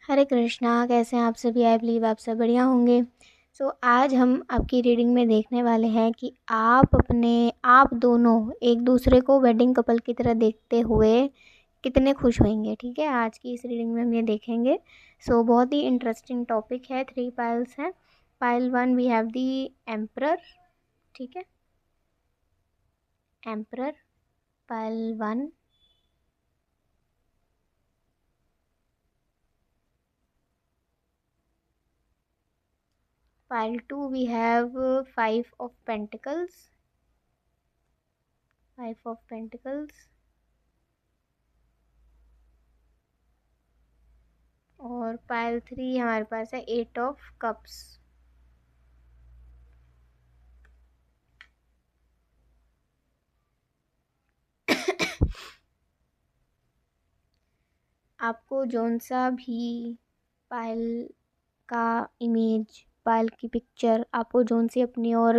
हरे कृष्णा। कैसे हैं आप सभी? आई बिलीव आप सब बढ़िया होंगे। आज हम आपकी रीडिंग में देखने वाले हैं कि आप दोनों एक दूसरे को वेडिंग कपल की तरह देखते हुए कितने खुश होंगे। ठीक है, आज की इस रीडिंग में हम ये देखेंगे। बहुत ही इंटरेस्टिंग टॉपिक है। 3 पाइल्स हैं। Pile 1 we have the emperor. ठीक है, emperor pile 1। Pile 2 we have 5 of Pentacles. 5 of Pentacles. और पाइल 3 हमारे पास है 8 ऑफ कप्स। आपको जौन सा भी पाइल का इमेज, पाइल की पिक्चर आपको जौन सी अपनी ओर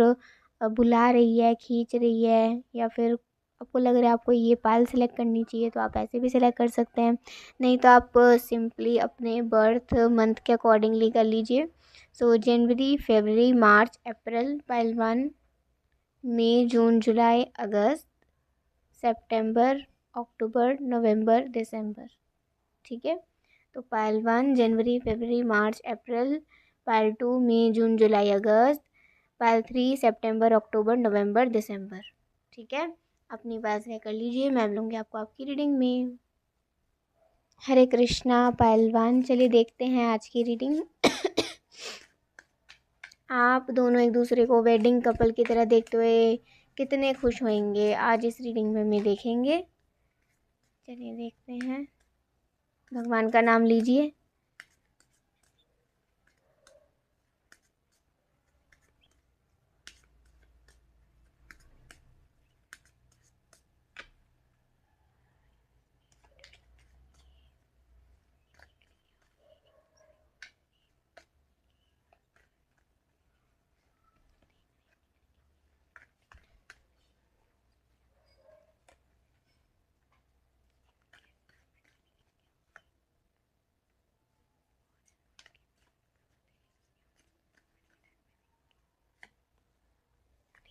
बुला रही है, खींच रही है, या फिर आपको लग रहा है आपको ये पाइल सेलेक्ट करनी चाहिए, तो आप ऐसे भी सिलेक्ट कर सकते हैं। नहीं तो आप सिंपली अपने बर्थ मंथ के अकॉर्डिंगली कर लीजिए। जनवरी, फरवरी, मार्च, अप्रैल पाइल 1, मई, जून, जुलाई, अगस्त, सितंबर, अक्टूबर, नवंबर, दिसंबर। ठीक है, तो पाइल 1 जनवरी, फरवरी, मार्च, अप्रैल। पाइल 2 मई, जून, जुलाई, अगस्त। पाइल 3 सितंबर, अक्टूबर, नवंबर, दिसंबर। ठीक है, अपनी बात से कर लीजिए। मैं लूँगी आपको आपकी रीडिंग में। हरे कृष्णा। पाइल 1, चलिए देखते हैं आज की रीडिंग। आप दोनों एक दूसरे को वेडिंग कपल की तरह देखते हुए कितने खुश होंगे, आज इस रीडिंग में हम देखेंगे। चलिए देखते हैं। भगवान का नाम लीजिए।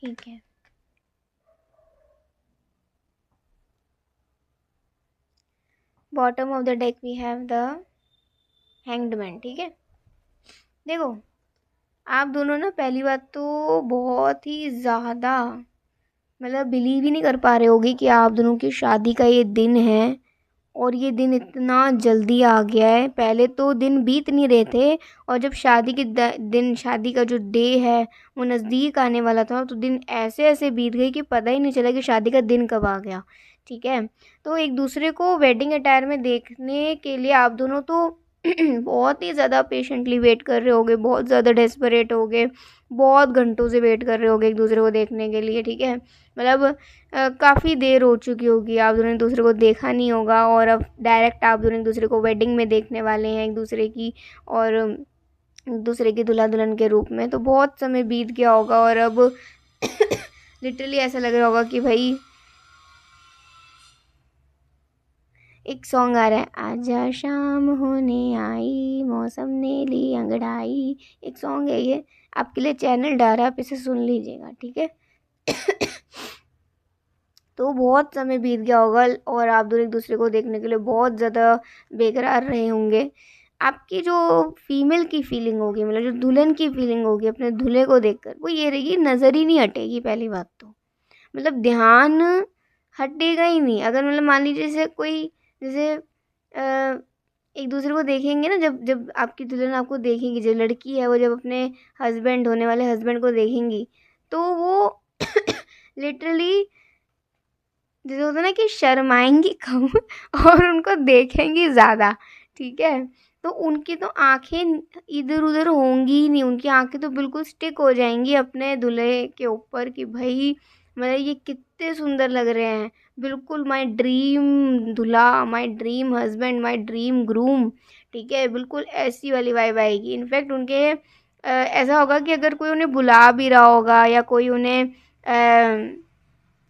ठीक है, bottom of the deck we have the hanged man. ठीक है, देखो आप दोनों ना, पहली बात तो बहुत ही ज़्यादा मतलब बिलीव ही नहीं कर पा रहे होगे कि आप दोनों की शादी का ये दिन है, और ये दिन इतना जल्दी आ गया है। पहले तो दिन बीत नहीं रहे थे, और जब शादी के दिन, शादी का जो डे है वो नज़दीक आने वाला था, तो दिन ऐसे ऐसे बीत गए कि पता ही नहीं चला कि शादी का दिन कब आ गया। ठीक है, तो एक दूसरे को वेडिंग अटायर में देखने के लिए आप दोनों तो बहुत ही ज़्यादा पेशेंटली वेट कर रहे होगे, बहुत ज़्यादा डेस्परेट होगे, बहुत घंटों से वेट कर रहे होगे एक दूसरे को देखने के लिए। ठीक है, मतलब काफ़ी देर हो चुकी होगी, आप दोनों एक दूसरे को देखा नहीं होगा, और अब डायरेक्ट आप दोनों एक दूसरे को वेडिंग में देखने वाले हैं एक दूसरे की, और एक दूसरे की दुल्हा दुल्हन के रूप में। तो बहुत समय बीत गया होगा, और अब लिटरली ऐसा लग रहा होगा कि भाई, एक सॉन्ग आ रहा है, आजा शाम होने आई, मौसम ने ली अंगड़ाई। एक सॉन्ग है ये, आपके लिए चैनल डाला, आप इसे सुन लीजिएगा। ठीक है। तो बहुत समय बीत गया होगा, और आप दोनों एक दूसरे को देखने के लिए बहुत ज़्यादा बेकरार रहे होंगे। आपकी जो फीमेल की फीलिंग होगी, मतलब जो दुल्हन की फीलिंग होगी अपने दूल्हे को देखकर, वो ये रहेगी, नज़र ही नहीं हटेगी। पहली बात तो मतलब ध्यान हटेगा ही नहीं। अगर मतलब मान लीजिए जैसे कोई, जैसे एक दूसरे को देखेंगे ना, जब जब आपकी दुल्हन आपको देखेंगी, जो लड़की है वो जब अपने हस्बैंड, होने वाले हस्बैंड को देखेंगी, तो वो लिटरली जैसे होता है ना कि शर्माएंगी कम और उनको देखेंगी ज़्यादा। ठीक है, तो उनकी तो आंखें इधर उधर होंगी ही नहीं, उनकी आंखें तो बिल्कुल स्टिक हो जाएंगी अपने दूल्हे के ऊपर कि भाई मतलब ये कितने सुंदर लग रहे हैं, बिल्कुल माय ड्रीम दूल्हा, my dream husband, my dream groom. ठीक है, बिल्कुल ऐसी वाली वाइब आएगी। इनफैक्ट उनके ऐसा होगा कि अगर कोई उन्हें बुला भी रहा होगा, या कोई उन्हें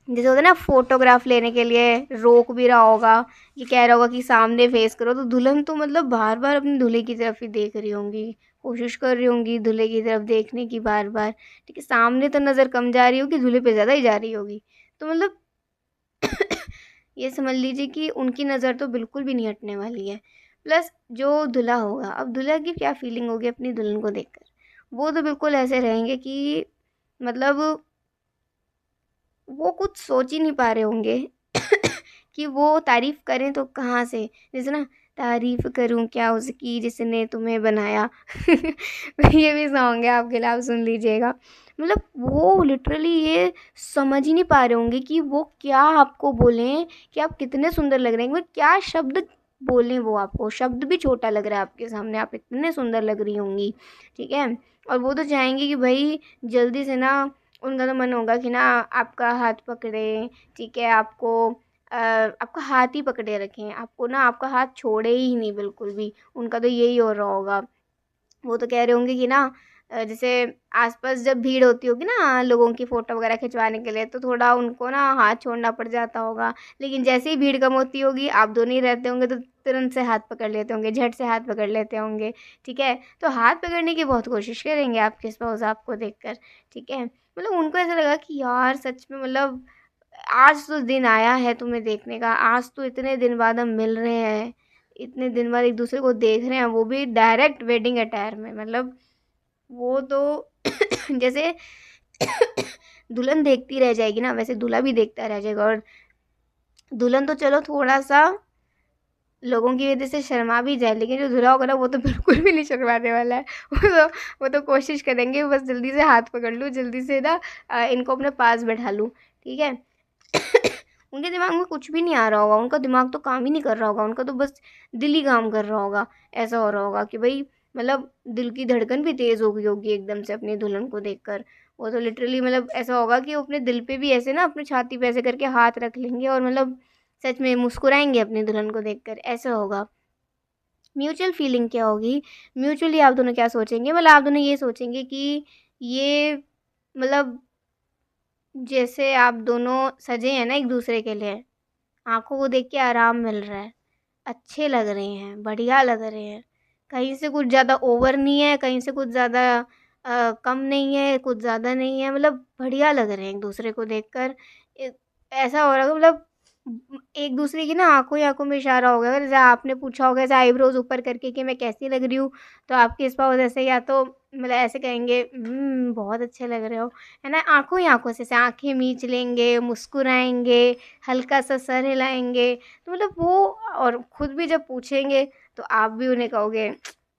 जैसे होता है ना, फोटोग्राफ लेने के लिए रोक भी रहा होगा, ये कह रहा होगा कि सामने फेस करो, तो दुल्हन तो मतलब बार बार अपने दूल्हे की तरफ ही देख रही होंगी, कोशिश कर रही होंगी दूल्हे की तरफ देखने की बार बार। ठीक है, सामने तो नज़र कम जा रही होगी, दूल्हे पे ज़्यादा ही जा रही होगी। तो मतलब ये समझ लीजिए कि उनकी नज़र तो बिल्कुल भी नहीं हटने वाली है। प्लस जो दूल्हा होगा, अब दूल्हा की क्या फीलिंग होगी अपनी दुल्हन को देखकर, वो तो बिल्कुल ऐसे रहेंगे कि मतलब वो कुछ सोच ही नहीं पा रहे होंगे कि वो तारीफ करें तो कहाँ से। जैसे ना, तारीफ करूं क्या उसकी जिसने तुम्हें बनाया। ये भी सॉन्ग है, आपके लिए, आप सुन लीजिएगा। मतलब वो लिटरली ये समझ ही नहीं पा रहे होंगे कि वो क्या आपको बोलें, कि आप कितने सुंदर लग रहे हैं, क्या शब्द बोलें वो आपको। शब्द भी छोटा लग रहा है आपके सामने, आप इतने सुंदर लग रही होंगी। ठीक है, और वो तो चाहेंगे कि भाई जल्दी से ना, उनका तो मन होगा कि ना आपका हाथ पकड़े। ठीक है, आपका हाथ ही पकड़े रखें, आपको ना आपका हाथ छोड़े ही नहीं बिल्कुल भी। उनका तो यही हो रहा होगा। वो तो कह रहे होंगे कि ना जैसे आसपास जब भीड़ होती होगी ना लोगों की फ़ोटो वगैरह खिंचवाने के लिए, तो थोड़ा उनको ना हाथ छोड़ना पड़ जाता होगा। लेकिन जैसे ही भीड़ कम होती होगी, आप दोनों ही रहते होंगे, तो तुरंत से हाथ पकड़ लेते होंगे, झट से हाथ पकड़ लेते होंगे। ठीक है, तो हाथ पकड़ने की बहुत कोशिश करेंगे आपके स्पाउस आपको देखकर। ठीक है, मतलब उनको ऐसा लगा कि यार सच में, मतलब आज तो दिन आया है तुम्हें देखने का, आज तो इतने दिन बाद हम मिल रहे हैं, इतने दिन बाद एक दूसरे को देख रहे हैं, वो भी डायरेक्ट वेडिंग अटायर में। मतलब वो तो जैसे दुल्हन देखती रह जाएगी ना, वैसे दूल्हा भी देखता रह जाएगा। और दुल्हन तो चलो थोड़ा सा लोगों की वजह से शर्मा भी जाए, लेकिन जो दूल्हा होगा ना, वो तो बिल्कुल भी नहीं शर्माने वाला है। वो तो कोशिश करेंगे बस जल्दी से हाथ पकड़ लूँ, जल्दी से ना इनको अपने पास बैठा लूँ। ठीक है। उनके दिमाग में कुछ भी नहीं आ रहा होगा, उनका दिमाग तो काम ही नहीं कर रहा होगा, उनका तो बस दिल ही काम कर रहा होगा। ऐसा हो रहा होगा कि भाई, मतलब दिल की धड़कन भी तेज़ हो गई होगी एकदम से अपनी दुल्हन को देखकर। वो तो लिटरली मतलब ऐसा होगा कि वो अपने दिल पे भी ऐसे ना, अपने छाती पे ऐसे करके हाथ रख लेंगे, और मतलब सच में मुस्कुराएंगे अपनी दुल्हन को देखकर। ऐसा होगा। म्यूचुअल फीलिंग क्या होगी, म्यूचुअली आप दोनों क्या सोचेंगे, मतलब आप दोनों ये सोचेंगे कि ये, मतलब जैसे आप दोनों सजे हैं ना एक दूसरे के लिए, आँखों को देख के आराम मिल रहा है, अच्छे लग रहे हैं, बढ़िया लग रहे हैं। कहीं से कुछ ज़्यादा ओवर नहीं है, कहीं से कुछ ज़्यादा कम नहीं है, कुछ ज़्यादा नहीं है, मतलब बढ़िया लग रहे हैं एक दूसरे को देखकर। ऐसा हो रहा है मतलब एक दूसरे की ना आंखों ही आंखों में इशारा हो गया। जैसे आपने पूछा होगा ऐसे आईब्रोज ऊपर करके कि मैं कैसी लग रही हूँ, तो आपके स्पाउस ऐसे या तो मतलब ऐसे कहेंगे, बहुत अच्छे लग रहे हो, है ना। आंखों ही आंखों से आंखें मीच लेंगे, मुस्कुराएंगे, हल्का सा सर हिलाएंगे, तो मतलब वो, और खुद भी जब पूछेंगे तो आप भी उन्हें कहोगे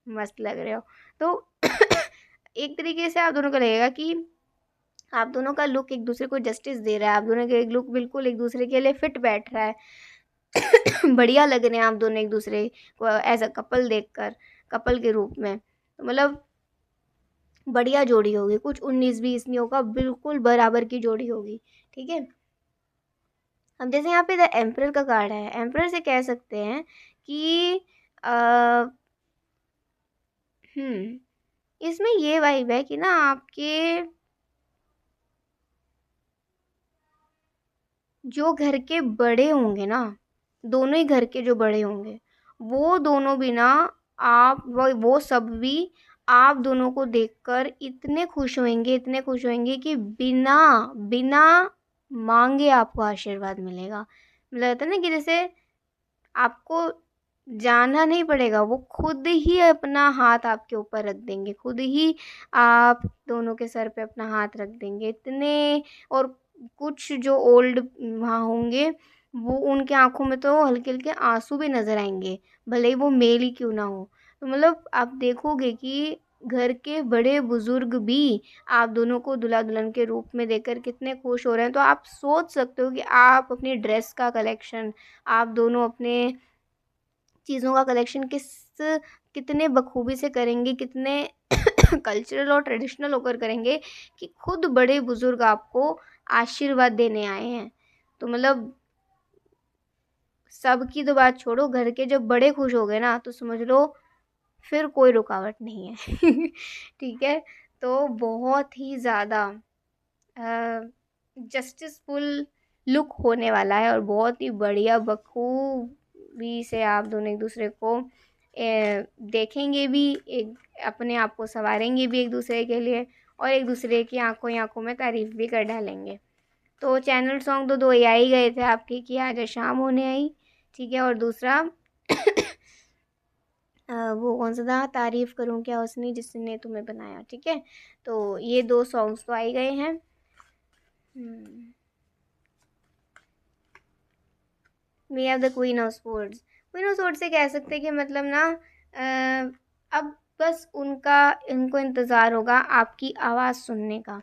मस्त लग रहे हो। तो एक तरीके से आप दोनों को लगेगा कि आप दोनों का लुक एक दूसरे को जस्टिस दे रहा है, आप दोनों का एक लुक बिल्कुल एक दूसरे के लिए फिट बैठ रहा है। बढ़िया लग रहे हैं आप दोनों एक दूसरे को एज अ कपल देखकर, कपल के रूप में। तो मतलब बढ़िया जोड़ी होगी, कुछ 19-20 नहीं होगा, बिल्कुल बराबर की जोड़ी होगी। ठीक है। अब जैसे यहाँ पे द एम्परर का कार्ड है, एम्परर से कह सकते हैं कि आ, इसमें ये वाइब है कि ना आपके जो घर के बड़े होंगे ना, दोनों ही घर के जो बड़े होंगे, वो दोनों भी ना, आप वो सब भी आप दोनों को देखकर इतने खुश होंगे, इतने खुश होंगे कि बिना बिना मांगे आपको आशीर्वाद मिलेगा। मतलब होता है ना कि जैसे आपको जाना नहीं पड़ेगा, वो खुद ही अपना हाथ आपके ऊपर रख देंगे, खुद ही आप दोनों के सर पे अपना हाथ रख देंगे इतने। और कुछ जो ओल्ड वहाँ होंगे, वो उनके आंखों में तो हल्के हल्के आंसू भी नजर आएंगे, भले ही वो मेल ही क्यों ना हो। तो मतलब आप देखोगे कि घर के बड़े बुजुर्ग भी आप दोनों को दुल्हा दुल्हन के रूप में देखकर कितने खुश हो रहे हैं। तो आप सोच सकते हो कि आप अपनी ड्रेस का कलेक्शन, आप दोनों अपने चीज़ों का कलेक्शन कितने बखूबी से करेंगे, कितने कल्चरल और ट्रेडिशनल होकर करेंगे कि खुद बड़े बुजुर्ग आपको आशीर्वाद देने आए हैं। तो मतलब सबकी तो बात छोड़ो, घर के जब बड़े खुश हो गए ना, तो समझ लो फिर कोई रुकावट नहीं है। ठीक है। तो बहुत ही ज़्यादा जस्टिसफुल लुक होने वाला है और बहुत ही बढ़िया बखूबी से आप दोनों एक दूसरे को देखेंगे भी, एक अपने आप को संवारेंगे भी एक दूसरे के लिए, और एक दूसरे की आंखों ही आंखों में तारीफ भी कर डालेंगे। तो चैनल सॉन्ग तो दो ही आ ही गए थे आपके कि आज शाम होने आई, ठीक है, और दूसरा वो कौन सा था, तारीफ़ करूँ क्या उसने जिसने तुम्हें बनाया, ठीक है। तो ये दो सॉन्ग्स तो आ ही गए हैं। We have the queen of sports. Queen of sports से कह सकते हैं कि मतलब ना अब बस इनको इंतज़ार होगा आपकी आवाज़ सुनने का,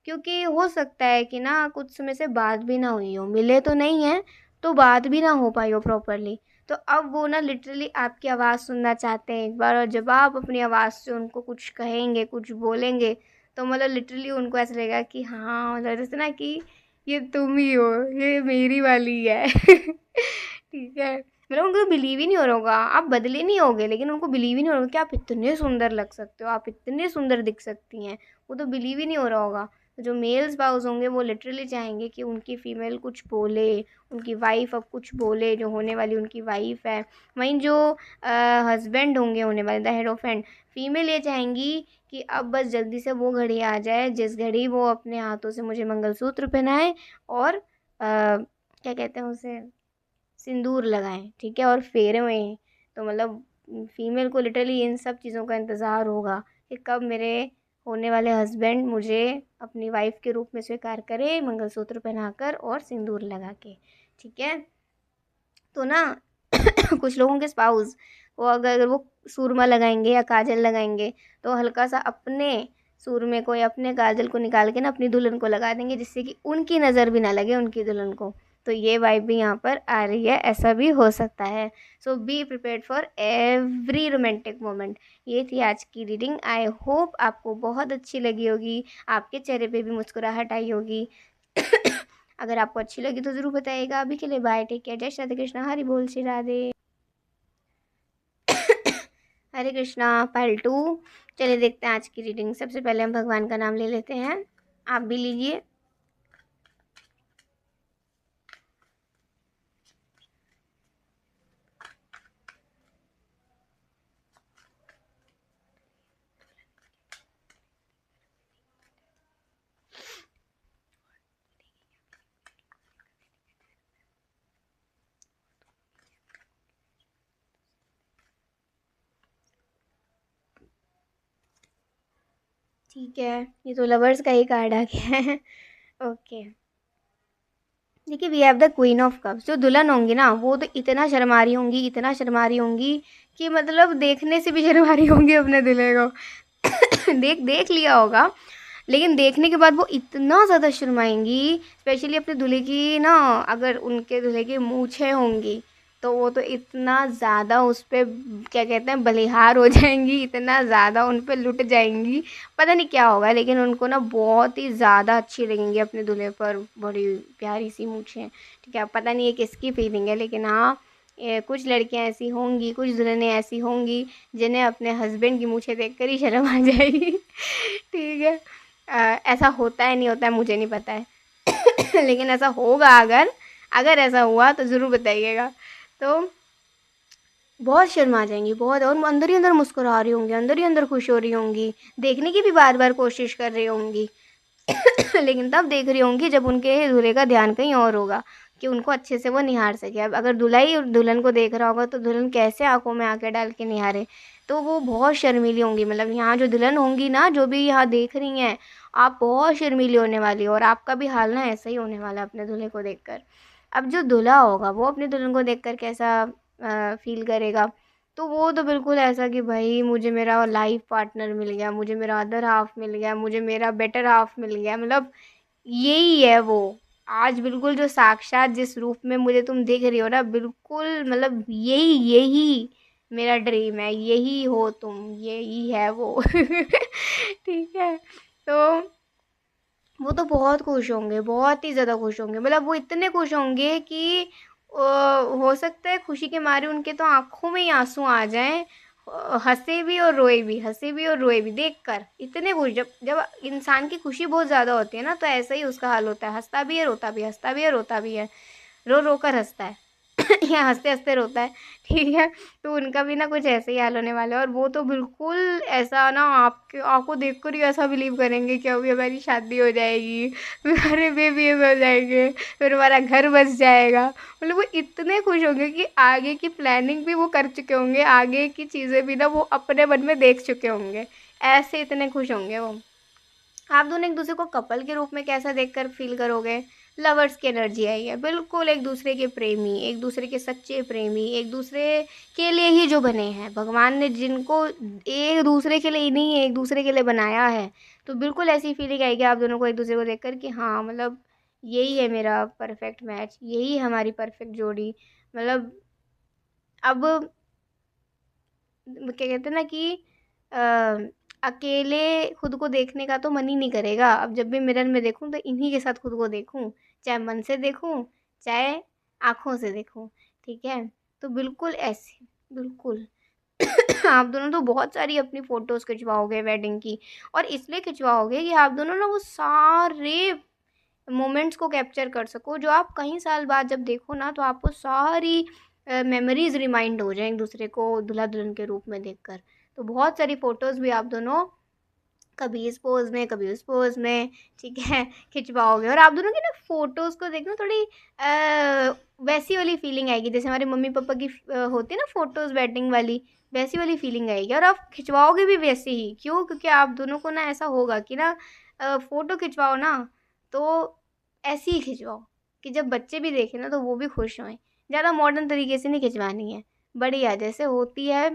क्योंकि हो सकता है कि ना कुछ समय से बात भी ना हुई हो, मिले तो नहीं है तो बात भी ना हो पाई हो प्रॉपरली। तो अब वो ना लिटरली आपकी आवाज़ सुनना चाहते हैं एक बार, और जब आप अपनी आवाज़ से उनको कुछ कहेंगे, कुछ बोलेंगे, तो मतलब लिटरली उनको ऐसा लगेगा कि हाँ, मतलब जैसे ना कि ये तुम ही हो, ये मेरी वाली है ठीक है। मतलब उनको बिलीव ही नहीं हो रहा होगा, आप बदले नहीं होगे लेकिन उनको बिलीव ही नहीं हो रहा कि आप इतने सुंदर लग सकते हो, आप इतने सुंदर दिख सकती हैं, वो तो बिलीव ही नहीं हो रहा होगा। तो जो मेल स्पाउस होंगे वो लिटरली चाहेंगे कि उनकी फ़ीमेल कुछ बोले, उनकी वाइफ़ अब कुछ बोले, जो होने वाली उनकी वाइफ़ है। वहीं जो हस्बैंड होंगे होने वाले, the head of and, female ये चाहेंगी कि अब बस जल्दी से वो घड़ी आ जाए जिस घड़ी वो अपने हाथों से मुझे मंगलसूत्र पहनाए और क्या कहते हैं उसे, सिंदूर लगाएं, ठीक है, और फेरे हुए। तो मतलब फीमेल को लिटरली इन सब चीज़ों का इंतज़ार होगा कि कब मेरे होने वाले हस्बैंड मुझे अपनी वाइफ के रूप में स्वीकार करे, मंगलसूत्र पहनाकर और सिंदूर लगा के, ठीक है। तो ना कुछ लोगों के स्पाउस वो अगर वो सूरमा लगाएंगे या काजल लगाएंगे तो हल्का सा अपने सूरमे को या अपने काजल को निकाल के ना अपनी दुल्हन को लगा देंगे, जिससे कि उनकी नज़र भी ना लगे उनकी दुल्हन को। तो ये वाइब भी यहाँ पर आ रही है, ऐसा भी हो सकता है। So be prepared for every romantic moment. ये थी आज की रीडिंग। आई होप आपको बहुत अच्छी लगी होगी, आपके चेहरे पे भी मुस्कुराहट आई होगी अगर आपको अच्छी लगी तो ज़रूर बताइएगा। अभी के लिए बाय, टेक केयर, जय श्री राधे कृष्णा, हरि बोल श्री राधे हरे कृष्णा। पार्ट 2 चलिए देखते हैं आज की रीडिंग। सबसे पहले हम भगवान का नाम ले लेते हैं, आप भी लीजिए। ठीक है, ये तो लवर्स का ही कार्ड आ गया है ओके, देखिए we have the queen of cups. जो दुल्हन होंगी ना वो तो इतना शर्मा रही होंगी, इतना शर्मा रही होंगी कि मतलब देखने से भी शर्मा रही होंगी अपने दूल्हे को देख देख लिया होगा, लेकिन देखने के बाद वो इतना ज़्यादा शर्माएंगी, स्पेशली अपने दूल्हे की ना, अगर उनके दूल्हे की मूछें होंगी तो वो तो इतना ज़्यादा उस पर क्या कहते हैं बलिहार हो जाएंगी, इतना ज़्यादा उन पर लुट जाएंगी, पता नहीं क्या होगा, लेकिन उनको ना बहुत ही ज़्यादा अच्छी लगेंगी अपने दूल्हे पर, बड़ी प्यारी सी मूछें, ठीक है। पता नहीं ये किसकी फीलिंग है, लेकिन हाँ कुछ लड़कियां ऐसी होंगी, कुछ दुल्हनें ऐसी होंगी जिन्हें अपने हस्बैंड की मूछें देखकर ही शर्म आ जाएगी ठीक है। ऐसा होता है नहीं होता है मुझे नहीं पता है लेकिन ऐसा होगा, अगर अगर ऐसा हुआ तो ज़रूर बताइएगा। तो बहुत शर्मा जाएंगी बहुत, और अंदर ही अंदर मुस्कुरा रही होंगी, अंदर ही अंदर खुश हो रही होंगी, देखने की भी बार बार कोशिश कर रही होंगी लेकिन तब देख रही होंगी जब उनके दूल्हे का ध्यान कहीं और होगा कि उनको अच्छे से वो निहार सके। अब अगर दूल्हा ही दुल्हन को देख रहा होगा तो दुल्हन कैसे आंखों में आंखें डाल के निहारे, तो वो बहुत शर्मीली होंगी। मतलब यहाँ जो दुल्हन होंगी ना, जो भी यहाँ देख रही हैं, आप बहुत शर्मीली होने वाली हो, और आपका भी हाल ना ऐसा ही होने वाला है अपने दूल्हे को देखकर। अब जो दूल्हा होगा वो अपने दुल्हन को देखकर कैसा फील करेगा, तो वो तो बिल्कुल ऐसा कि भाई मुझे मेरा लाइफ पार्टनर मिल गया, मुझे मेरा अदर हाफ मिल गया, मुझे मेरा बेटर हाफ मिल गया, मतलब यही है वो आज बिल्कुल जो साक्षात जिस रूप में मुझे तुम देख रही हो ना, बिल्कुल मतलब यही यही मेरा ड्रीम है, यही हो तुम, यही है वो ठीक है। तो वो तो बहुत खुश होंगे, बहुत ही ज़्यादा खुश होंगे, मतलब वो इतने खुश होंगे कि हो सकता है खुशी के मारे उनके तो आँखों में ही आँसू आ जाएँ, हंसे भी और रोए भी, हंसे भी और रोए भी देख कर इतने खुश। जब जब इंसान की खुशी बहुत ज़्यादा होती है ना, तो ऐसा ही उसका हाल होता है, हंसता भी है रोता भी है, हंसता भी है रोता भी है, रो रो कर हंसता है या हंसते हंसते रोता है। ठीक है, तो उनका भी ना कुछ ऐसे ही हाल होने वाला है। और वो तो बिल्कुल ऐसा ना, आपके आपको देख कर ही ऐसा बिलीव करेंगे कि अभी हमारी शादी हो जाएगी, फिर हमारे बेबीज हो जाएंगे, फिर हमारा घर बस जाएगा। मतलब वो इतने खुश होंगे कि आगे की प्लानिंग भी वो कर चुके होंगे, आगे की चीज़ें भी ना वो अपने मन में देख चुके होंगे, ऐसे इतने खुश होंगे वो। आप दोनों एक दूसरे को कपल के रूप में कैसा देखकर फील करोगे? लवर्स की एनर्जी आई है, बिल्कुल एक दूसरे के प्रेमी, एक दूसरे के सच्चे प्रेमी, एक दूसरे के लिए ही जो बने हैं। भगवान ने जिनको एक दूसरे के लिए ही नहीं, एक दूसरे के लिए बनाया है, तो बिल्कुल ऐसी फीलिंग आएगी आप दोनों को एक दूसरे को देखकर कि हाँ, मतलब यही है मेरा परफेक्ट मैच, यही है हमारी परफेक्ट जोड़ी। मतलब अब क्या कहते हैं ना कि अ, अकेले खुद को देखने का तो मन ही नहीं करेगा। अब जब भी मिरर में देखूं तो इन्हीं के साथ खुद को देखूं, चाहे मन से देखूं, चाहे आँखों से देखूं। ठीक है, तो बिल्कुल ऐसे, बिल्कुल आप दोनों तो बहुत सारी अपनी फ़ोटोज़ खिंचवाओगे वेडिंग की, और इसलिए खिंचवाओगे कि आप दोनों ना वो सारे मोमेंट्स को कैप्चर कर सको, जो आप कई साल बाद जब देखो ना, तो आपको सारी मेमोरीज रिमाइंड हो जाए एक दूसरे को दुल्हा दुल्हन के रूप में देखकर। तो बहुत सारी फ़ोटोज़ भी आप दोनों कभी इस पोज़ में, कभी उस पोज़ में, ठीक है, खिंचवाओगे। और आप दोनों की ना फ़ोटोज़ को देखना थोड़ी वैसी वाली फीलिंग आएगी, जैसे हमारे मम्मी पापा की होती है ना फ़ोटोज़ वेडिंग वाली, वैसी वाली फीलिंग आएगी। और आप खिंचवाओगे भी वैसे ही, क्यों? क्योंकि आप दोनों को ना ऐसा होगा कि ना फ़ोटो खिंचवाओ ना, तो ऐसे ही खिंचवाओ कि जब बच्चे भी देखें ना तो वो भी खुश होएँ। ज़्यादा मॉडर्न तरीके से नहीं खिंचवानी है, बढ़िया जैसे होती है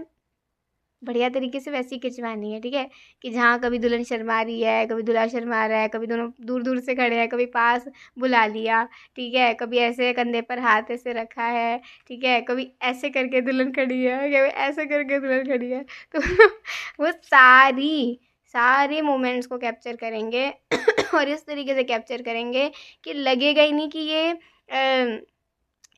बढ़िया तरीके से वैसी खिंचवानी है। ठीक है, कि जहाँ कभी दुल्हन शर्मा रही है, कभी दूल्हा शर्मा रहा है, कभी दोनों दूर दूर से खड़े हैं, कभी पास बुला लिया, ठीक है, कभी ऐसे कंधे पर हाथ ऐसे रखा है, ठीक है, कभी ऐसे करके दुल्हन खड़ी है, कभी ऐसे करके दुल्हन खड़ी है। तो वो सारी सारे मोमेंट्स को कैप्चर करेंगे और इस तरीके से कैप्चर करेंगे कि लगेगा ही नहीं कि ये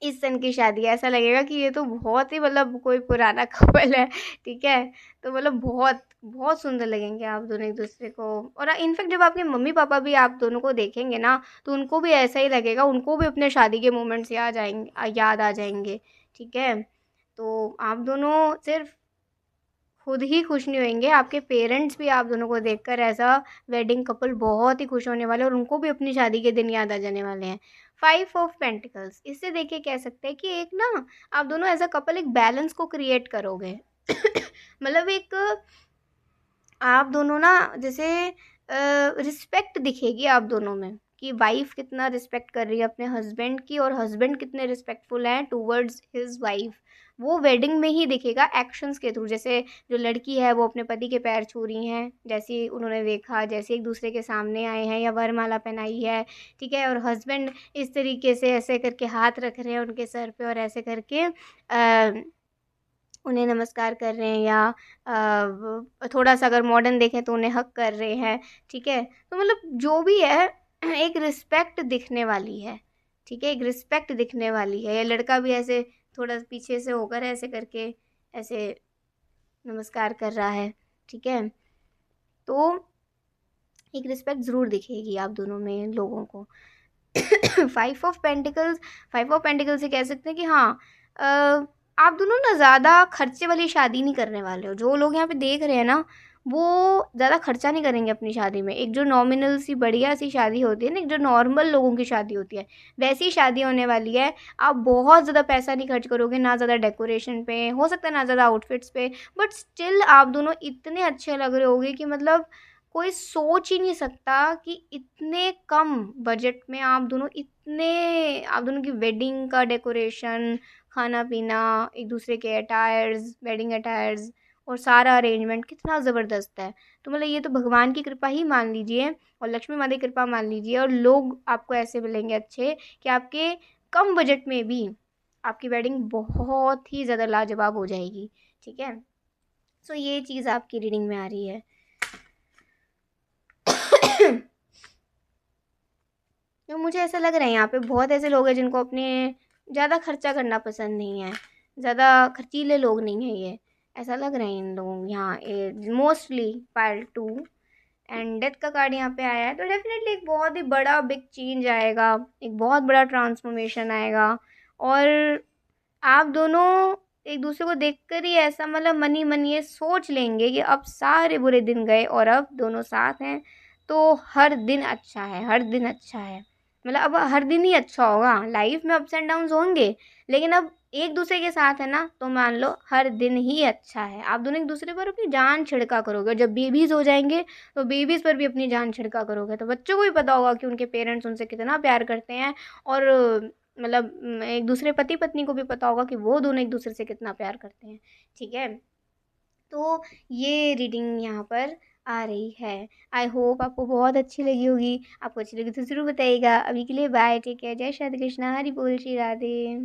इस सन की शादी है, ऐसा लगेगा कि ये तो बहुत ही मतलब कोई पुराना कपल है। ठीक है, तो मतलब बहुत बहुत सुंदर लगेंगे आप दोनों एक दूसरे को। और इनफैक्ट जब आपके मम्मी पापा भी आप दोनों को देखेंगे ना, तो उनको भी ऐसा ही लगेगा, उनको भी अपने शादी के मोमेंट्स याद आ जाएंगे। ठीक है, तो आप दोनों सिर्फ खुद ही खुश नहीं होंगे, आपके पेरेंट्स भी आप दोनों को देखकर ऐसा वेडिंग कपल बहुत ही खुश होने वाले हैं, और उनको भी अपनी शादी के दिन याद आ जाने वाले हैं। 5 ऑफ पेंटिकल्स, इससे देखिए कह सकते हैं कि एक ना आप दोनों एज अ कपल एक बैलेंस को क्रिएट करोगे। मतलब एक आप दोनों ना जैसे रिस्पेक्ट दिखेगी आप दोनों में, कि वाइफ कितना रिस्पेक्ट कर रही है अपने हस्बैंड की, और हस्बैंड कितने रिस्पेक्टफुल हैं टूवर्ड्स हिज वाइफ। वो वेडिंग में ही दिखेगा एक्शंस के थ्रू। जैसे जो लड़की है वो अपने पति के पैर छू रही हैं, जैसे उन्होंने देखा, जैसे एक दूसरे के सामने आए हैं या वरमाला पहनाई है। ठीक है, और हस्बैंड इस तरीके से ऐसे करके हाथ रख रहे हैं उनके सर पे, और ऐसे करके उन्हें नमस्कार कर रहे हैं, या थोड़ा-सा अगर मॉडर्न देखें तो उन्हें हग कर रहे हैं। ठीक है? तो मतलब जो भी है एक रिस्पेक्ट दिखने वाली है। ठीक है? एक रिस्पेक्ट दिखने वाली है। या लड़का भी ऐसे थोड़ा पीछे से होकर ऐसे करके ऐसे नमस्कार कर रहा है। ठीक है? तो एक रिस्पेक्ट ज़रूर दिखेगी आप दोनों में लोगों को। 5 ऑफ पेंटिकल्स, 5 ऑफ पेंटिकल्स से कह सकते हैं कि हाँ, अ, आप दोनों ना ज़्यादा खर्चे वाली शादी नहीं करने वाले हो। जो लोग यहाँ पे देख रहे हैं ना, वो ज़्यादा खर्चा नहीं करेंगे अपनी शादी में। एक जो नॉमिनल सी बढ़िया सी शादी होती है ना, एक जो नॉर्मल लोगों की शादी होती है, वैसी शादी होने वाली है। आप बहुत ज़्यादा पैसा नहीं खर्च करोगे, ना ज़्यादा डेकोरेशन पे, हो सकता है ना ज़्यादा आउटफिट्स पे, बट स्टिल आप दोनों इतने अच्छे लग रहे होगे कि मतलब कोई सोच ही नहीं सकता कि इतने कम बजट में आप दोनों की वेडिंग का डेकोरेशन, खाना-पीना, एक दूसरे के अटायर्स, वेडिंग अटायर्स, और सारा अरेंजमेंट कितना ज़बरदस्त है। तो मतलब ये तो भगवान की कृपा ही मान लीजिए, और लक्ष्मी माँ की कृपा मान लीजिए, और लोग आपको ऐसे मिलेंगे अच्छे कि आपके कम बजट में भी आपकी वेडिंग बहुत ही ज़्यादा लाजवाब हो जाएगी। ठीक है? सो ये चीज़ आपकी रीडिंग में आ रही है। तो मुझे ऐसा लग रहा है यहाँ पे बहुत ऐसे लोग हैं जिनको अपने ज़्यादा खर्चा करना पसंद नहीं है, ज़्यादा खर्चीले लोग नहीं हैं ये। ऐसा लग रहा है इन लोगों यहाँ मोस्टली पार्ट 2। एंड डेथ का कार्ड यहाँ पे आया है, तो डेफिनेटली एक बहुत ही बड़ा बिग चेंज आएगा, एक बहुत बड़ा ट्रांसफॉर्मेशन आएगा। और आप दोनों एक दूसरे को देखकर ही ऐसा मतलब मनी मनी ये सोच लेंगे कि अब सारे बुरे दिन गए और अब दोनों साथ हैं, तो हर दिन अच्छा है, हर दिन अच्छा है। मतलब अब हर दिन ही अच्छा होगा, लाइफ में अप्स एंड डाउन्स होंगे, लेकिन अब एक दूसरे के साथ है ना, तो मान लो हर दिन ही अच्छा है। आप दोनों एक दूसरे पर अपनी जान छिड़का करोगे, और जब बेबीज हो जाएंगे तो बेबीज पर भी अपनी जान छिड़का करोगे, तो बच्चों को भी पता होगा कि उनके पेरेंट्स उनसे कितना प्यार करते हैं। और मतलब एक दूसरे पति पत्नी को भी पता होगा कि वो दोनों एक दूसरे से कितना प्यार करते हैं। ठीक है, तो ये रीडिंग यहाँ पर आ रही है। आई होप आपको बहुत अच्छी लगी होगी। आपको अच्छी लगी तो ज़रूर बताइएगा। अभी के लिए बाय, टेक केयर, जय श्री कृष्णा, हरि बोल, श्री राधे।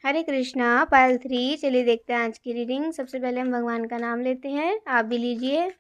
हरे कृष्णा, पार्ट 3। चलिए देखते हैं आज की रीडिंग। सबसे पहले हम भगवान का नाम लेते हैं, आप भी लीजिए।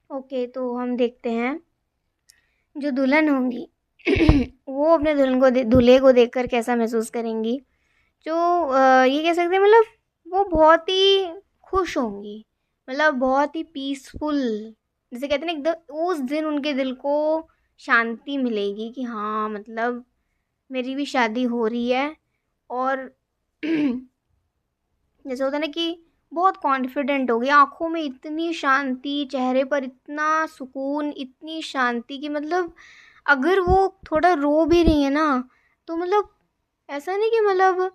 ओके, तो हम देखते हैं जो दुल्हन होंगी वो अपने दूल्हे को देखकर कैसा महसूस करेंगी। जो ये कह सकते हैं मतलब वो बहुत ही खुश होंगी, मतलब बहुत ही पीसफुल। जैसे कहते हैं ना एकदम उस दिन उनके दिल को शांति मिलेगी कि हाँ मतलब मेरी भी शादी हो रही है। और जैसे होता है ना कि बहुत कॉन्फिडेंट हो गई, आंखों में इतनी शांति, चेहरे पर इतना सुकून, इतनी शांति कि मतलब अगर वो थोड़ा रो भी रही है ना, तो मतलब ऐसा नहीं कि मतलब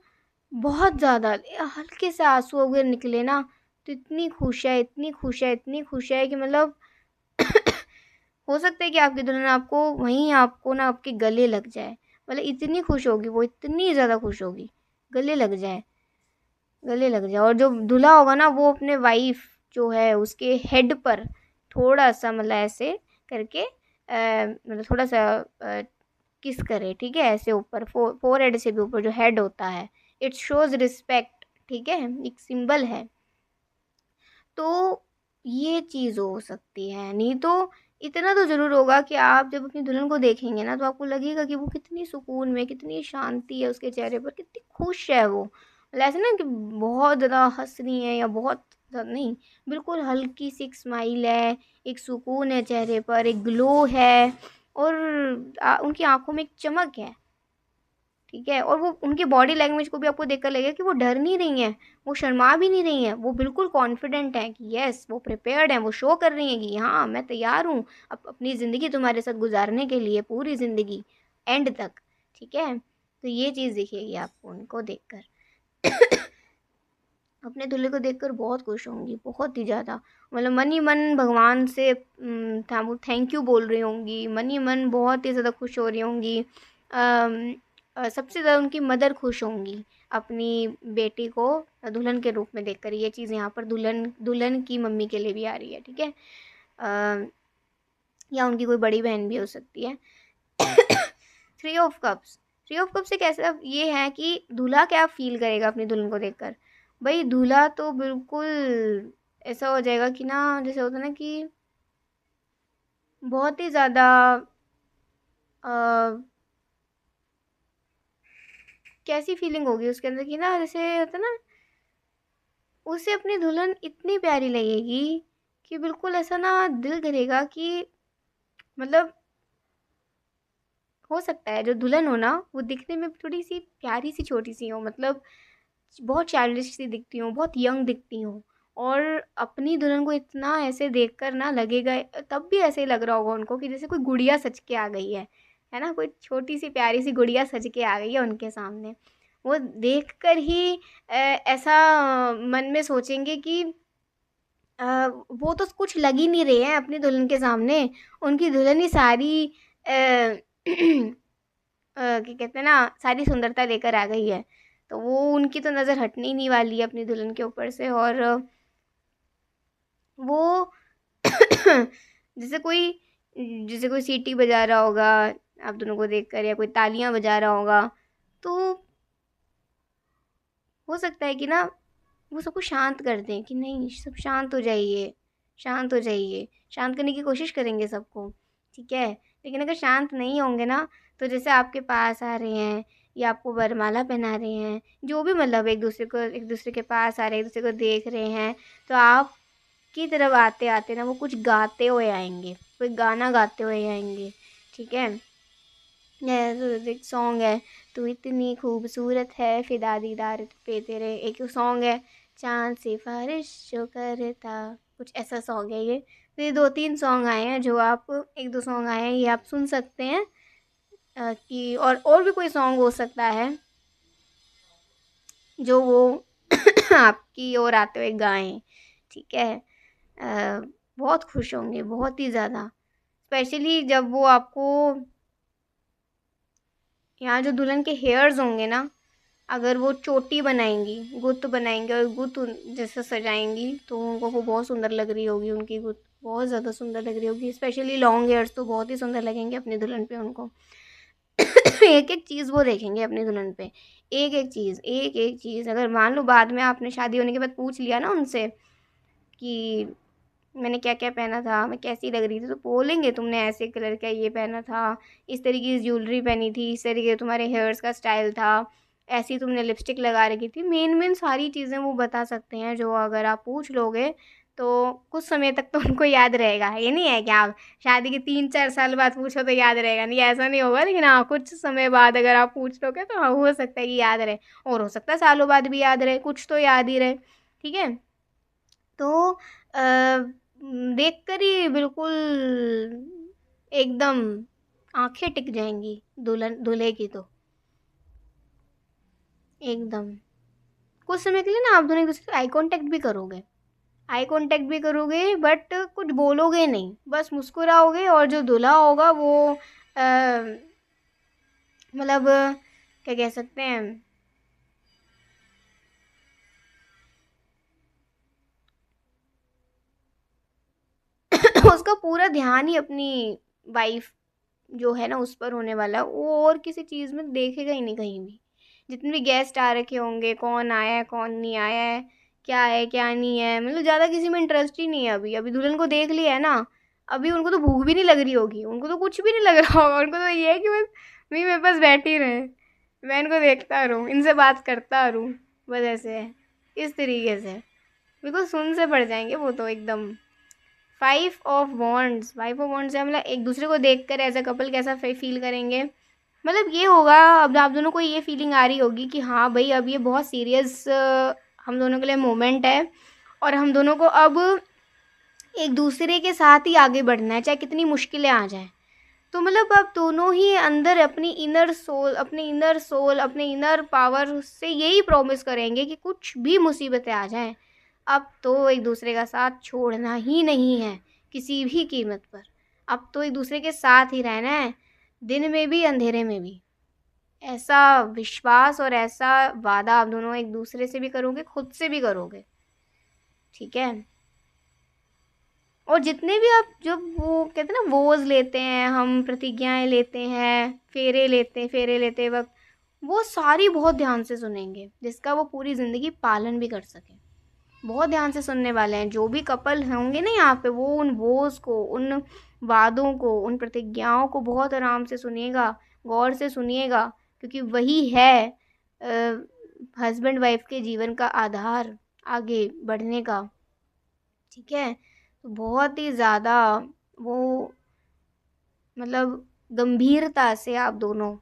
बहुत ज़्यादा हल्के से आंसू अगर निकले ना, तो इतनी खुश है, इतनी खुश है, इतनी खुश है कि मतलब हो सकता है कि आपकी दुल्हन आपको वहीं आपको ना आपके गले लग जाए। मतलब इतनी खुश होगी वो, इतनी ज़्यादा खुश होगी, गले लग जाए, गले लग जाए। और जो दूल्हा होगा ना वो अपने वाइफ जो है उसके हेड पर थोड़ा सा मतलब ऐसे करके मतलब थोड़ा सा किस करे, ठीक है, ऐसे ऊपर फोर हेड से भी ऊपर जो हेड होता है, इट शोज रिस्पेक्ट। ठीक है, एक सिंबल है। तो ये चीज़ हो सकती है, नहीं तो इतना तो ज़रूर होगा कि आप जब अपनी दुल्हन को देखेंगे ना, तो आपको लगेगा कि वो कितनी सुकून में, कितनी शांति है उसके चेहरे पर, कितनी खुश है वो। मतलब ऐसे ना कि बहुत ज़्यादा हंस रही है या बहुत ज़्यादा नहीं, बिल्कुल हल्की सी एक स्माइल है, एक सुकून है चेहरे पर, एक ग्लो है। और उनकी आंखों में एक चमक है। ठीक है, और वो उनकी बॉडी लैंग्वेज को भी आपको देखकर लगेगा कि वो डर नहीं रही हैं, वो शर्मा भी नहीं रही हैं, वो बिल्कुल कॉन्फिडेंट हैं कि यस वो प्रिपेयर्ड हैं, वो शो कर रही हैं कि हाँ मैं तैयार हूँ अपनी ज़िंदगी तुम्हारे साथ गुजारने के लिए, पूरी ज़िंदगी एंड तक। ठीक है, तो ये चीज़ दिखेगी आपको उनको देखकर। अपने दूल्हे को देखकर बहुत खुश होंगी, बहुत ही ज़्यादा। मतलब मन ही मन भगवान से थैंक यू बोल रही होंगी, मन ही मन बहुत ही ज़्यादा खुश हो रही होंगी। सबसे ज़्यादा उनकी मदर खुश होंगी अपनी बेटी को दुल्हन के रूप में देखकर। ये चीज़ यहाँ पर दुल्हन दुल्हन की मम्मी के लिए भी आ रही है। ठीक है, या उनकी कोई बड़ी बहन भी हो सकती है। 3 ऑफ कप्स, 3 ऑफ कप्स एक ऐसा ये है कि दूल्हा क्या फील करेगा अपनी दुल्हन को देखकर। भाई दूल्हा तो बिल्कुल ऐसा हो जाएगा कि ना, जैसे होता है ना कि बहुत ही ज़्यादा कैसी फीलिंग होगी उसके अंदर कि ना, जैसे होता है ना, उसे अपनी दुल्हन इतनी प्यारी लगेगी कि बिल्कुल ऐसा ना दिल करेगा कि मतलब हो सकता है जो दुल्हन हो ना वो दिखने में थोड़ी सी प्यारी सी छोटी सी हो, मतलब बहुत चाइल्डिश सी दिखती हूँ, बहुत यंग दिखती हूँ। और अपनी दुल्हन को इतना ऐसे देखकर ना लगेगा, तब भी ऐसे ही लग रहा होगा उनको कि जैसे कोई गुड़िया सज के आ गई है ना, कोई छोटी सी प्यारी सी गुड़िया सज के आ गई है उनके सामने। वो देखकर ही ऐसा मन में सोचेंगे कि वो तो कुछ लग ही नहीं रहे हैं अपनी दुल्हन के सामने, उनकी दुल्हन ही सारी क्या कहते हैं ना, सारी सुंदरता लेकर आ गई है। तो वो उनकी तो नज़र हटने ही नहीं वाली है अपनी दुल्हन के ऊपर से। और वो जैसे कोई जैसे कोई सीटी बजा रहा होगा आप दोनों को देखकर, या कोई तालियां बजा रहा होगा, तो हो सकता है कि ना वो सबको शांत कर दें कि नहीं सब शांत हो जाइए, शांत हो जाइए, शांत करने की कोशिश करेंगे सबको, ठीक है। लेकिन अगर शांत नहीं होंगे ना, तो जैसे आपके पास आ रहे हैं या आपको वरमाला पहना रहे हैं, जो भी मतलब एक दूसरे के पास आ रहे हैं, एक दूसरे को देख रहे हैं, तो आप की तरफ आते आते ना वो कुछ गाते हुए आएंगे, कोई गाना गाते हुए आएंगे, ठीक है। एक सॉन्ग है, तू इतनी खूबसूरत है फिदा दीदार पे तेरे, एक सॉन्ग है, चांद सिफारिश जो करता, कुछ ऐसा सॉन्ग है ये। तो ये 2-3 सॉन्ग आए हैं, जो आप 1-2 सॉन्ग आए हैं ये आप सुन सकते हैं। कि और भी कोई सॉन्ग हो सकता है जो वो आपकी ओर आते हुए गाएं, ठीक है। बहुत खुश होंगे, बहुत ही ज़्यादा, स्पेशली जब वो आपको यहाँ जो दुल्हन के हेयर्स होंगे ना, अगर वो चोटी बनाएंगी, गुत्त बनाएंगे और गुत्त जैसे सजाएंगी, तो उनको वो बहुत सुंदर लग रही होगी, उनकी गुत्त बहुत ज़्यादा सुंदर लग रही होगी। स्पेशली लॉन्ग हेयर्स तो बहुत ही सुंदर लगेंगे अपनी दुल्हन पे उनको। एक एक चीज़ वो देखेंगे अपनी दुल्हन पे, एक एक चीज़। अगर मान लो बाद में आपने शादी होने के बाद पूछ लिया ना उनसे कि मैंने क्या क्या पहना था, मैं कैसी लग रही थी, तो बोलेंगे तुमने ऐसे कलर का ये पहना था, इस तरीके की ज्वेलरी पहनी थी, इस तरीके तुम्हारे हेयर्स का स्टाइल था, ऐसी तुमने लिपस्टिक लगा रखी थी। मेन मेन सारी चीज़ें वो बता सकते हैं, जो अगर आप पूछ लोगे तो कुछ समय तक तो उनको याद रहेगा। ये नहीं है कि आप शादी के 3-4 साल बाद पूछो तो याद रहेगा, नहीं ऐसा नहीं होगा। लेकिन हाँ, कुछ समय बाद अगर आप पूछ लोगे तो हाँ हो सकता है कि याद रहे, और हो सकता है सालों बाद भी याद रहे, कुछ तो याद ही रहे, ठीक है। तो देख कर ही बिल्कुल एकदम आंखें टिक जाएंगी दुल्हन दूल्हे की तो, एकदम। कुछ समय के लिए ना आप दोनों एक दूसरे से आई कांटेक्ट भी करोगे, बट कुछ बोलोगे नहीं, बस मुस्कुराओगे। और जो दूल्हा होगा वो मतलब क्या कह सकते हैं, उसका पूरा ध्यान ही अपनी वाइफ जो है ना उस पर होने वाला है, वो और किसी चीज़ में देखेगा ही नहीं कहीं भी। जितने भी गेस्ट आ रखे होंगे, कौन आया है कौन नहीं आया है क्या नहीं है, मतलब ज़्यादा किसी में इंटरेस्ट ही नहीं है। अभी अभी दुल्हन को देख लिया है ना, अभी उनको तो भूख भी नहीं लग रही होगी, उनको तो कुछ भी नहीं लग रहा होगा, उनको तो ये है कि बस मैं मेरे पास बैठी रहे, मैं इनको देखता रहूँ, इनसे बात करता रहूँ, बस ऐसे है, इस तरीके से। बिल्कुल सुन से पड़ जाएंगे वो तो एकदम। फाइव ऑफ वॉन्ड्स है, मतलब एक दूसरे को देखकर एज अ कपल कैसा फील करेंगे। मतलब ये होगा, अब आप दोनों को ये फीलिंग आ रही होगी कि हाँ भाई अब ये बहुत सीरियस हम दोनों के लिए मोमेंट है, और हम दोनों को अब एक दूसरे के साथ ही आगे बढ़ना है, चाहे कितनी मुश्किलें आ जाएं। तो मतलब अब दोनों ही अंदर अपने इनर पावर से यही प्रॉमिस करेंगे कि कुछ भी मुसीबतें आ जाएं, अब तो एक दूसरे का साथ छोड़ना ही नहीं है किसी भी कीमत पर। अब तो एक दूसरे के साथ ही रहना है, दिन में भी अंधेरे में भी। ऐसा विश्वास और ऐसा वादा आप दोनों एक दूसरे से भी करोगे, खुद से भी करोगे, ठीक है। और जितने भी आप जब वो कहते हैं ना वोज लेते हैं, हम प्रतिज्ञाएं लेते हैं, फेरे लेते वक्त, वो सारी बहुत ध्यान से सुनेंगे, जिसका वो पूरी ज़िंदगी पालन भी कर सके। बहुत ध्यान से सुनने वाले हैं जो भी कपल होंगे ना यहाँ पे, वो उन वोज को, उन वादों को, उन प्रतिज्ञाओं को बहुत आराम से सुनिएगा, गौर से सुनिएगा, क्योंकि वही है हस्बैंड वाइफ के जीवन का आधार आगे बढ़ने का, ठीक है। तो बहुत ही ज़्यादा वो मतलब गंभीरता से आप दोनों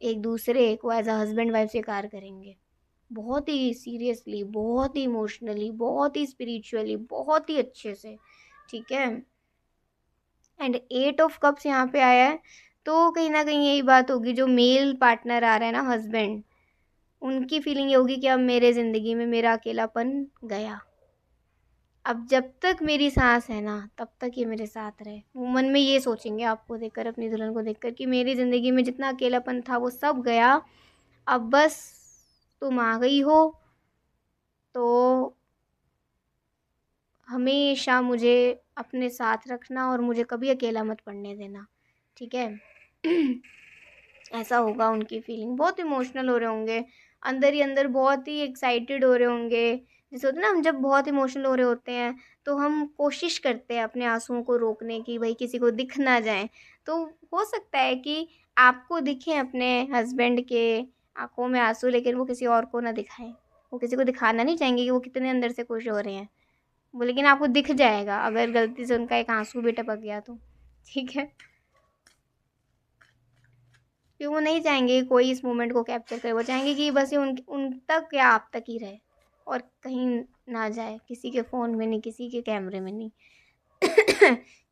एक दूसरे को एज अ हस्बैंड वाइफ स्वीकार करेंगे, बहुत ही सीरियसली, बहुत ही इमोशनली, बहुत ही स्पिरिचुअली, बहुत ही अच्छे से, ठीक है। एंड 8 ऑफ कप्स यहाँ पे आया है, तो कहीं ना कहीं यही बात होगी, जो मेल पार्टनर आ रहा है ना हस्बैंड, उनकी फीलिंग ये होगी कि अब मेरे ज़िंदगी में मेरा अकेलापन गया, अब जब तक मेरी सांस है ना तब तक ये मेरे साथ रहे। वो मन में ये सोचेंगे आपको देखकर, अपनी दुल्हन को देखकर, कि मेरी ज़िंदगी में जितना अकेलापन था वो सब गया, अब बस तुम आ गई हो तो हमेशा मुझे अपने साथ रखना और मुझे कभी अकेला मत पड़ने देना, ठीक है। ऐसा होगा। उनकी फीलिंग बहुत इमोशनल हो रहे होंगे, अंदर ही अंदर बहुत ही एक्साइटेड हो रहे होंगे। जैसे होता है ना, हम जब बहुत इमोशनल हो रहे होते हैं तो हम कोशिश करते हैं अपने आंसुओं को रोकने की, भाई किसी को दिख ना जाए। तो हो सकता है कि आपको दिखें अपने हस्बैंड के आंखों में आंसू, लेकिन वो किसी और को ना दिखाएं। वो किसी को दिखाना नहीं चाहेंगे कि वो कितने अंदर से खुश हो रहे हैं वो, लेकिन आपको दिख जाएगा अगर गलती से उनका एक आंसू भी टपक गया तो, ठीक है। कि वो नहीं चाहेंगे कि कोई इस मोमेंट को कैप्चर करे, वो चाहेंगे कि बस ये उन तक या आप तक ही रहे और कहीं ना जाए, किसी के फ़ोन में नहीं, किसी के कैमरे में नहीं।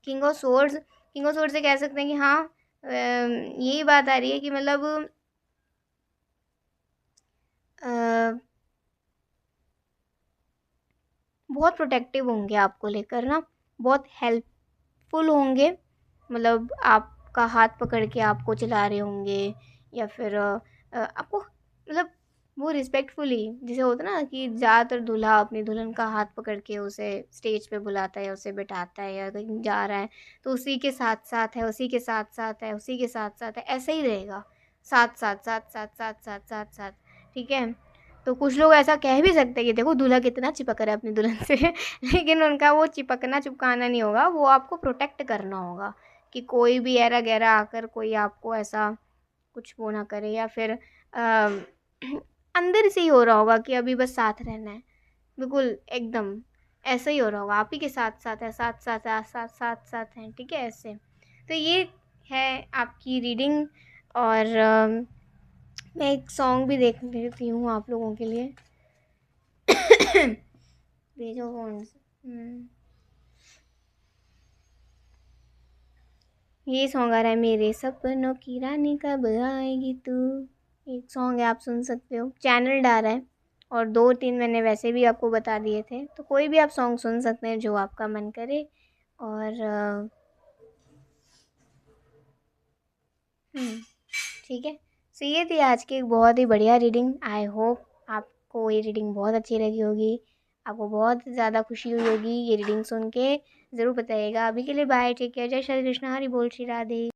किंग ऑफ सोर्ड्स से कह सकते हैं कि हाँ, यही बात आ रही है कि मतलब अ, बहुत प्रोटेक्टिव होंगे आपको लेकर ना, बहुत हेल्पफुल होंगे। मतलब आपका हाथ पकड़ के आपको चला रहे होंगे, या फिर आपको मतलब वो रिस्पेक्टफुली, जैसे होता है ना कि ज़्यादातर दूल्हा अपनी दुल्हन का हाथ पकड़ के उसे स्टेज पे बुलाता है या उसे बिठाता है या कहीं जा रहा है तो उसी के साथ साथ है, उसी के साथ साथ है, उसी के साथ साथ है, ऐसा ही रहेगा। साथ साथ साथ साथ साथ साथ साथ साथ, ठीक है। तो कुछ लोग ऐसा कह भी सकते हैं कि देखो दूल्हा कितना चिपक रहा है अपनी दुल्हन से। लेकिन उनका वो चिपकना चिपकाना नहीं होगा, वो आपको प्रोटेक्ट करना होगा कि कोई भी ऐरा गैरा आकर कोई आपको ऐसा कुछ वो ना करे, या फिर अंदर से ही हो रहा होगा कि अभी बस साथ रहना है, बिल्कुल एकदम ऐसा ही हो रहा होगा, आप ही के साथ साथ है, साथ साथ साथ साथ साथ साथ हैं, ठीक है ऐसे। तो ये है आपकी रीडिंग। और मैं एक सॉन्ग भी देख लेती हूँ आप लोगों के लिए। भेजो फोन से। ये सॉन्ग आ रहा है, मेरे सपनों की रानी कब आएगी तू। एक सॉन्ग है, आप सुन सकते हो, चैनल डाला है। और 2-3 मैंने वैसे भी आपको बता दिए थे, तो कोई भी आप सॉन्ग सुन सकते हैं जो आपका मन करे। और ठीक है। सो ये थी आज की एक बहुत ही बढ़िया रीडिंग। आई होप आपको ये रीडिंग बहुत अच्छी लगी होगी, आपको बहुत ज़्यादा खुशी हुई होगी ये रीडिंग सुन के। ज़रूर बताइएगा। अभी के लिए बाय, टेक केयर, जय श्री कृष्ण, हरि बोल, श्री राधे।